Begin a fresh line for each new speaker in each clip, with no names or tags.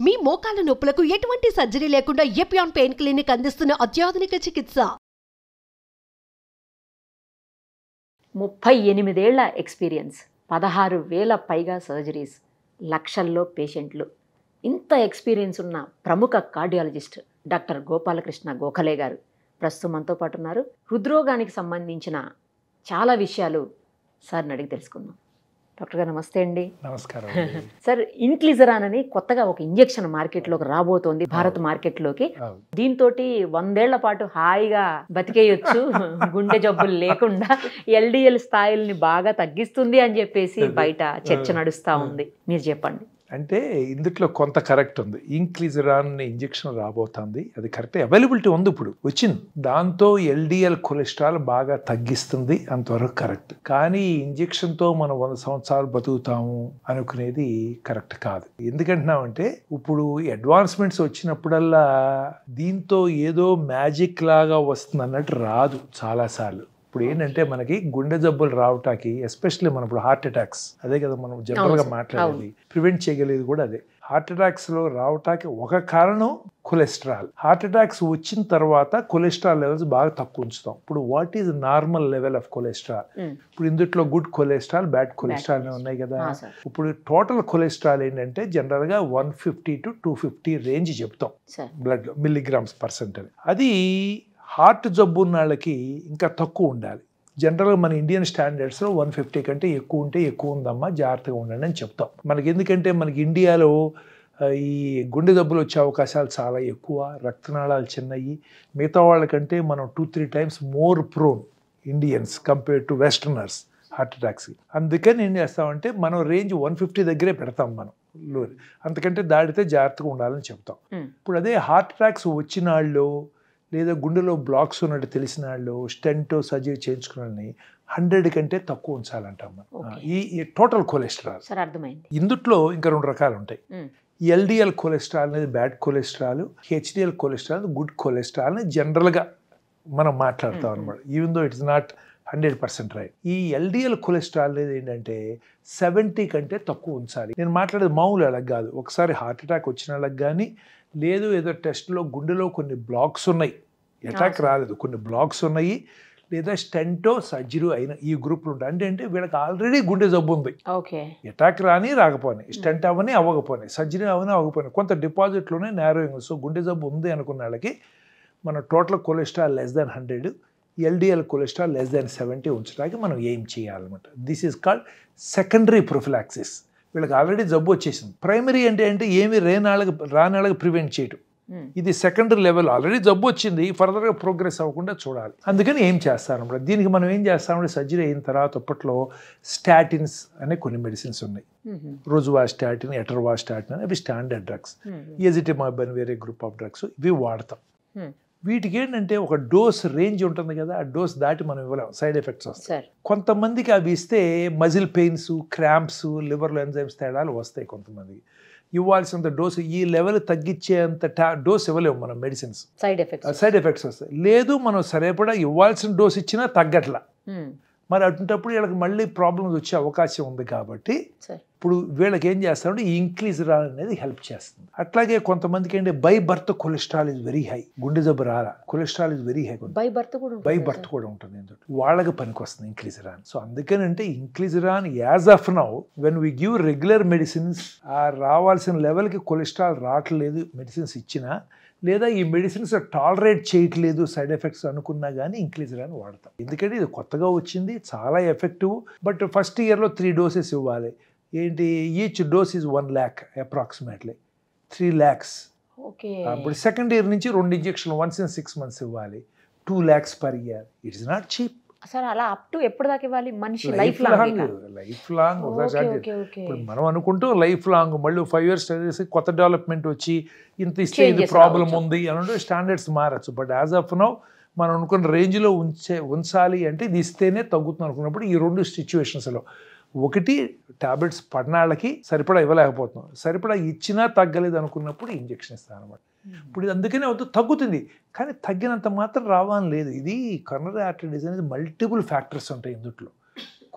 మీ మోకాల నొప్పులకు ఎటువంటి సర్జరీ లేకుండా ఎపియాన్ పెయిన్ క్లినిక్ అందిస్తున్న అత్యాధునిక చికిత్స.
38 ఏళ్ల ఎక్స్పీరియన్స్, 16,000 పైగా సర్జరీస్, లక్షల్లో పేషెంట్లు. ఇంత ఎక్స్పీరియన్స్ ఉన్న ప్రముఖ కార్డియాలజిస్ట్ డాక్టర్ గోపాలకృష్ణ గోఖలే గారు ప్రస్తుతం మనతో పాటు ఉన్నారు. హృద్రోగానికి సంబంధించిన చాలా విషయాలు సార్ని అడిగి తెలుసుకుందాం. డాక్టర్ గారు నమస్తే అండి.
నమస్కారం
సార్, ఇన్క్లిజరాన్ అని కొత్తగా ఒక ఇంజెక్షన్ మార్కెట్లోకి రాబోతోంది, భారత్ మార్కెట్లోకి. దీంతో 100 ఏళ్ల పాటు హాయిగా బతికేయొచ్చు, గుండె జబ్బులు లేకుండా, ఎల్డిఎల్ స్థాయిల్ని బాగా తగ్గిస్తుంది అని చెప్పేసి బయట చర్చ నడుస్తూ ఉంది. మీరు చెప్పండి.
అంటే ఇందులో కొంత కరెక్ట్ ఉంది. ఇంక్లిజరాన్ ఇంజెక్షన్ రాబోతుంది, అది కరెక్ట్, అవైలబిలిటీ ఉంది, ఇప్పుడు వచ్చింది. దాంతో ఎల్డిఎల్ కొలెస్ట్రాల్ బాగా తగ్గిస్తుంది, అంతవరకు కరెక్ట్. కానీ ఈ ఇంజెక్షన్తో మనం 100 సంవత్సరాలు బతుకుతాము అనుకునేది కరెక్ట్ కాదు. ఎందుకంటున్నామంటే ఇప్పుడు అడ్వాన్స్మెంట్స్ వచ్చినప్పుడల్లా దీంతో ఏదో మ్యాజిక్ లాగా వస్తుంది అన్నట్టు రాదు చాలాసార్లు. ఇప్పుడు ఏంటంటే మనకి గుండె జబ్బులు రావటానికి, ఎస్పెషల్లీ మనం ఇప్పుడు హార్ట్ అటాక్స్, అదే కదా మనం జనరల్గా మాట్లాడేది, ప్రివెంట్ చేయగలిగేది కూడా అదే. హార్ట్ అటాక్స్ లో రావటానికి ఒక కారణం కొలెస్ట్రాల్. హార్ట్ అటాక్స్ వచ్చిన తర్వాత కొలెస్ట్రాల్ లెవెల్స్ బాగా తక్కువ ఉంచుతాం. ఇప్పుడు what is normal level of cholesterol? ఇప్పుడు ఇందులో గుడ్ కొలెస్ట్రాల్, బ్యాడ్ కొలెస్ట్రాల్ ఉన్నాయి కదా. ఇప్పుడు టోటల్ కొలెస్ట్రాల్ ఏంటంటే జనరల్ గా 150 to 250 రేంజ్ చెప్తాం బ్లడ్ లో, మిల్లీగ్రామ్స్ పర్సెంట్ అని. అది హార్ట్ జబ్బు ఉన్న వాళ్ళకి ఇంకా తక్కువ ఉండాలి. జనరల్గా మన ఇండియన్ స్టాండర్డ్స్లో 150 కంటే ఎక్కువ ఉంటే ఎక్కువ ఉందమ్మా, జాగ్రత్తగా ఉండండి అని చెప్తాం. మనకి ఎందుకంటే మనకి ఇండియాలో ఈ గుండె జబ్బులు వచ్చే అవకాశాలు చాలా ఎక్కువ, రక్తనాళాలు చిన్నవి. మిగతా వాళ్ళకంటే మనం 2-3 times more prone Indians compare to westerners heart అటాక్స్కి. అందుకని ఏం చేస్తామంటే మనం రేంజ్ 150 దగ్గరే పెడతాం మనం, అంతకంటే దాడితే జాగ్రత్తగా ఉండాలని చెప్తాం. ఇప్పుడు అదే హార్ట్ అటాక్స్ వచ్చిన వాళ్ళు, లేదా గుండెలో బ్లాక్స్ ఉన్నట్టు తెలిసిన వాళ్ళు, స్టెంట్ సర్జరీ చేయించుకున్న వాళ్ళని 100 కంటే తక్కువ ఉంచాలంటాం మనం. ఈ టోటల్ కొలెస్ట్రాల్. ఇందుట్లో ఇంకా 2 రకాలు ఉంటాయి. ఎల్డిఎల్ కొలెస్ట్రాల్ అనేది bad cholesterol, HDL cholesterol good cholesterol అని జనరల్గా మనం మాట్లాడతాం అనమాట. Even though it's not 100% right. ఈ ఎల్డిఎల్ కొలెస్ట్రాల్ అనేది ఏంటంటే 70 కంటే తక్కువ ఉంచాలి. నేను మాట్లాడేది మామూలు వాళ్ళకి కాదు, ఒకసారి హార్ట్ అటాక్ వచ్చిన వాళ్ళకి కానీ, లేదు ఏదో టెస్ట్లో గుండెలో కొన్ని బ్లాక్స్ ఉన్నాయి, అటాక్ రాలేదు, కొన్ని బ్లాక్స్ ఉన్నాయి, లేదా స్టెంటో సర్జరీ అయిన ఈ గ్రూప్లు ఉంటాయి. అంటే వీళ్ళకి ఆల్రెడీ గుండె జబ్బు ఉంది, అటాక్ రాని రాకపోయి, స్టెంట్ అవని అవ్వకపోయి, సర్జరీ అవని అవ్వకపోయి, కొంత డిపాజిట్లోనే నేరోయింగ్. సో గుండె జబ్బు ఉంది అనుకున్న వాళ్ళకి మన total cholesterol less than 100, LDL cholesterol less than 70 ఉంచడానికి మనం ఏం చేయాలన్నమాట. This is called secondary prophylaxis. వీళ్ళకి ఆల్రెడీ జబ్బు వచ్చేసింది. ప్రైమరీ అంటే ఏమి రానాళ్ళకి ప్రివెంట్ చేయటం. ఇది సెకండరీ లెవెల్, ఆల్రెడీ జబ్బు వచ్చింది, ఫర్దర్గా ప్రోగ్రెస్ అవ్వకుండా చూడాలి. అందుకని ఏం చేస్తారన్నమాట, దీనికి మనం ఏం చేస్తామంటే సర్జరీ అయిన తర్వాత అప్పట్లో స్టాటిన్స్ అనే కొన్ని మెడిసిన్స్ ఉన్నాయి. రోజువాస్టాటిన్, ఎటర్వాస్టాటిన్ అని, అవి స్టాండర్డ్ డ్రగ్స్. ఎజిటిమాబ్ అని వేరే గ్రూప్ ఆఫ్ డ్రగ్స్, ఇవి వాడతాం. వీటికి ఏంటంటే ఒక డోస్ రేంజ్ ఉంటుంది కదా, ఆ డోస్ దాటి మనం ఇవ్వలేం, సైడ్ ఎఫెక్ట్స్ వస్తాయి. కొంతమందికి అవి ఇస్తే మజిల్ పెయిన్స్, క్రాంప్స్, లివర్లో ఎంజైమ్స్ తేడాలు వస్తాయి. కొంతమందికి ఇవ్వాల్సినంత డోసు, ఈ లెవెల్ తగ్గించేంత డోస్ ఇవ్వలేము మనం మెడిసిన్స్, సైడ్ ఎఫెక్ట్స్ వస్తాయి. లేదు మనం సరిపడా ఇవ్వాల్సిన డోస్ ఇచ్చినా తగ్గట్లా, మరి అటువంటిప్పుడు వీళ్ళకి మళ్ళీ ప్రాబ్లమ్స్ వచ్చే అవకాశం ఉంది. కాబట్టి ఇప్పుడు వీళ్ళకి ఏం చేస్తామంటే ఈ ఇంక్లిజరాన్ అనేది హెల్ప్ చేస్తుంది. అట్లాగే కొంతమందికి ఏంటి by birth cholesterol is very high, గుండె జబ్బు రారా, cholesterol is very high, by birth కూడా ఉంటుంది, వాళ్ళకి పనికి వస్తుంది ఇంక్లిజరాన్. సో అందుకని అంటే inclisiran as of now when we give regular medicines, ఆ రావాల్సిన లెవెల్కి కొలెస్ట్రాల్ రావట్లేదు మెడిసిన్స్ ఇచ్చినా, లేదా ఈ మెడిసిన్స్ టాలరేట్ చేయట్లేదు సైడ్ ఎఫెక్ట్స్ అనుకున్నా కానీ ఇంక్లిజరాన్ వాడతాం. ఎందుకంటే ఇది కొత్తగా వచ్చింది, చాలా ఎఫెక్టివ్. బట్ ఫస్ట్ ఇయర్లో 3 doses ఇవ్వాలి. ఏంటి, each dose is 1 lakh approximately 3 lakhs. ఇప్పుడు సెకండ్ ఇయర్ నుంచి 2 ఇంజెక్షన్లు వన్స్ ఇన్ 6 months ఇవ్వాలి, 2 lakhs per year. It's not cheap.
Sir అలా అప్ టు ఎప్పుడు దాకా ఇవ్వాలి? మనిషి
లైఫ్ లాంగ్. ఇప్పుడు మనం అనుకుంటూ లైఫ్ లాంగ్, మళ్ళీ 5 years చేసి కొత్త డెవలప్మెంట్ వచ్చి ఇంత ఇస్తే ఇది ప్రాబ్లం ఉంది అని స్టాండర్డ్స్ మారచ్చు. బట్ యాజ్ ఆఫ్ నౌ మనం అనుకున్న రేంజ్లో ఉంచాలి అంటే ఇది ఇస్తేనే తగ్గుతుంది అనుకున్నప్పుడు ఈ 2 సిచ్యువేషన్స్లో, ఒకటి టాబ్లెట్స్ పడినాళ్ళకి సరిపడా ఇవ్వలేకపోతున్నాం, సరిపడా ఇచ్చినా తగ్గలేదు అనుకున్నప్పుడు ఇంజెక్షన్ ఇస్తాను అనమాట. ఇప్పుడు ఇది అందుకనే వద్దు, తగ్గుతుంది కానీ తగ్గినంత మాత్రం రావాలని లేదు. ఇది కరోనరీ ఆర్టరీ డిసీజ్ అనేది మల్టిపుల్ ఫ్యాక్టర్స్ ఉంటాయి ఇందులో.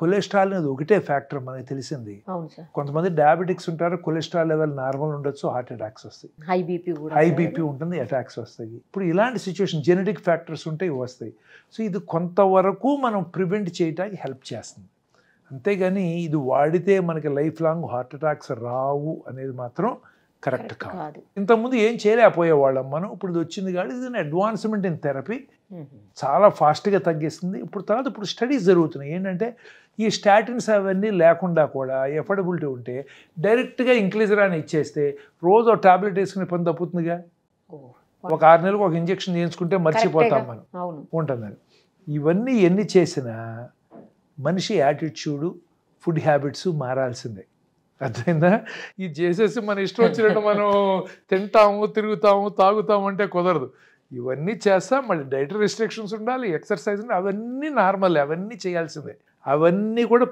కొలెస్ట్రాల్ అనేది ఒకటే ఫ్యాక్టర్ మనకి తెలిసింది.
అవును సార్.
కొంతమంది డయాబెటిక్స్ ఉంటారు, కొలెస్ట్రాల్ లెవెల్ నార్మల్ ఉండొచ్చు, హార్ట్ అటాక్స్ వస్తాయి.
హై బీపీ కూడా,
హై బీపీ ఉంటుంది, అటాక్స్ వస్తాయి. ఇప్పుడు ఇలాంటి సిచ్యువేషన్ జెనెటిక్ ఫ్యాక్టర్స్ ఉంటాయి, వస్తాయి. సో ఇది కొంతవరకు మనం ప్రివెంట్ చేయడానికి హెల్ప్ చేస్తుంది. అంతేగాని ఇది వాడితే మనకి లైఫ్ లాంగ్ హార్ట్ అటాక్స్ రావు అనేది మాత్రం కరెక్ట్ కాదు. ఇంతకుముందు ఏం చేయలేకపోయేవాళ్ళం మనం, ఇప్పుడు ఇది వచ్చింది కాబట్టి ఇది అడ్వాన్స్మెంట్ ఇన్ థెరపీ, చాలా ఫాస్ట్గా తగ్గిస్తుంది. ఇప్పుడు స్టడీస్ జరుగుతున్నాయి ఏంటంటే ఈ స్టాటిన్స్ అవన్నీ లేకుండా కూడా ఎఫర్డబిలిటీ ఉంటే డైరెక్ట్గా ఇంక్లీజరాన్ ఇచ్చేస్తే రోజు టాబ్లెట్ వేసుకునే పని తప్పుతుందిగా. ఒక 6 నెలలకు ఒక ఇంజెక్షన్ చేయించుకుంటే మర్చిపోతాం మనం ఉంటుందని. ఇవన్నీ ఎన్ని చేసినా మనిషి యాటిట్యూడు, ఫుడ్ హ్యాబిట్స్ మారాల్సిందే. అర్థమైందా? ఇది చేసేసి మన ఇష్టం వచ్చినట్టు మనం తింటాము, తిరుగుతాము, తాగుతాము అంటే కుదరదు. ఇవన్నీ చేస్తాం, మళ్ళీ డైట్ రెస్ట్రిక్షన్స్ ఉండాలి, ఎక్సర్సైజ్ ఉండాలి, అవన్నీ నార్మల్, అవన్నీ చేయాల్సిందే. అవన్నీ కూడా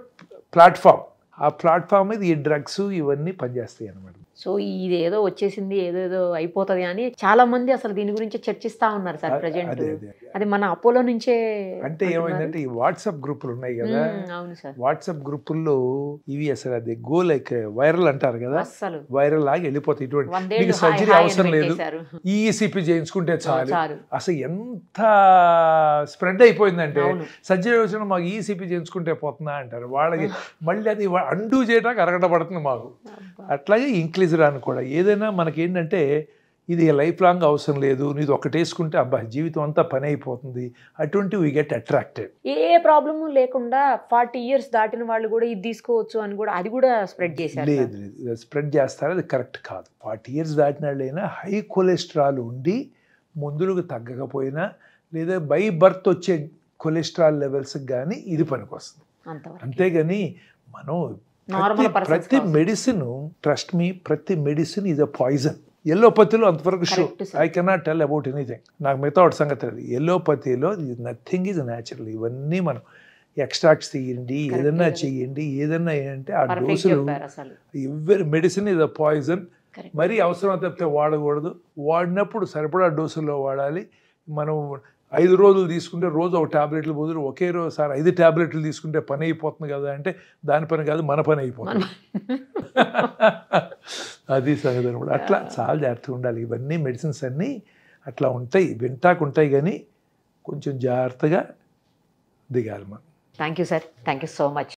ప్లాట్ఫామ్, ఆ ప్లాట్ఫామ్ మీద ఈ డ్రగ్స్ ఇవన్నీ పనిచేస్తాయి అన్నమాట.
సో ఇదేదో వచ్చేసింది, ఏదేదో అయిపోతుంది అని చాలా మంది అసలు దీని గురించి చర్చిస్తా ఉన్నారు సార్ ప్రజెంట్. అది మన అపోలో నుంచే.
అంటే ఏమైందంటే ఈ వాట్సాప్ గ్రూపులు ఉన్నాయి కదా, వాట్సాప్ గ్రూపుల్లో ఇవి అసలు అది గో లైక్ వైరల్ అంటారు కదా, వైరల్ లాగా వెళ్ళిపోతాయి. ఇటువంటి మీకు సర్జరీ అవసరం లేదు, ఈఈసిపి చేయించుకుంటే చాలు. అసలు ఎంత స్ప్రెడ్ అయిపోయిందంటే సర్జరీ వచ్చిన మాకు ఈఈసిపి చేయించుకుంటే పోతుందా అంటారు. వాళ్ళకి మళ్ళీ అది అండూ చేయడానికి అరగట పడుతుంది మాకు. అట్లాగే ఇంక్లీజరాన్ కూడా ఏదైనా మనకి ఏంటంటే ఇది లైఫ్ లాంగ్ అవసరం లేదు, నీది ఒకటి వేసుకుంటే అబ్బా జీవితం అంతా పని అయిపోతుంది, అటువంటి we get attracted.
A problem లేకుండా 40 years దాటిన వాళ్ళు కూడా ఇది తీసుకోవచ్చు అని కూడా అది కూడా స్ప్రెడ్ చేశారు.
లేదు స్ప్రెడ్ చేస్తారు, అది కరెక్ట్ కాదు. 40 years దాటిన వాళ్ళైనా హై కొలెస్ట్రాల్ ఉండి మందులకు తగ్గకపోయినా లేదా బై బర్త్ వచ్చే కొలెస్ట్రాల్ లెవెల్స్కి కానీ ఇది పనికి వస్తుంది. అంతేగాని మనం ప్రతి మెడిసిన్, ట్రస్ట్ మీ, ప్రతి మెడిసిన్ ఈజ్ అ పాయిజన్. ఎల్లోపతిలో అంతవరకు show, I cannot tell about anything. నాకు మిగతా ఒకటి సంగతి తెలియదు. ఎల్లోపతిలో నథింగ్ ఈజ్ న్యాచురల్. ఇవన్నీ మనం ఎక్స్ట్రాక్ట్స్ తీయండి, ఏదన్నా చెయ్యండి, ఏదన్నా ఏంటంటే ఆ డోసులు ఎవరి మెడిసిన్ ఈజ్ అ పాయిజన్. మరీ అవసరం తప్పితే వాడకూడదు, వాడినప్పుడు సరిపడా డోసుల్లో వాడాలి. మనం 5 రోజులు తీసుకుంటే రోజు ఒక టాబ్లెట్లు బదులు ఒకే రోజు సార్ 5 టాబ్లెట్లు తీసుకుంటే పని అయిపోతుంది కదా అంటే దాని పని కాదు, మన పని అయిపోతుంది. అది సంగతి అనమాట. అట్లా చాలా జాగ్రత్తగా ఉండాలి. ఇవన్నీ మెడిసిన్స్ అన్నీ అట్లా ఉంటాయి, వింటాకుంటాయి, కానీ కొంచెం జాగ్రత్తగా దిగాలి మనం.
Thank you sir, thank you so much.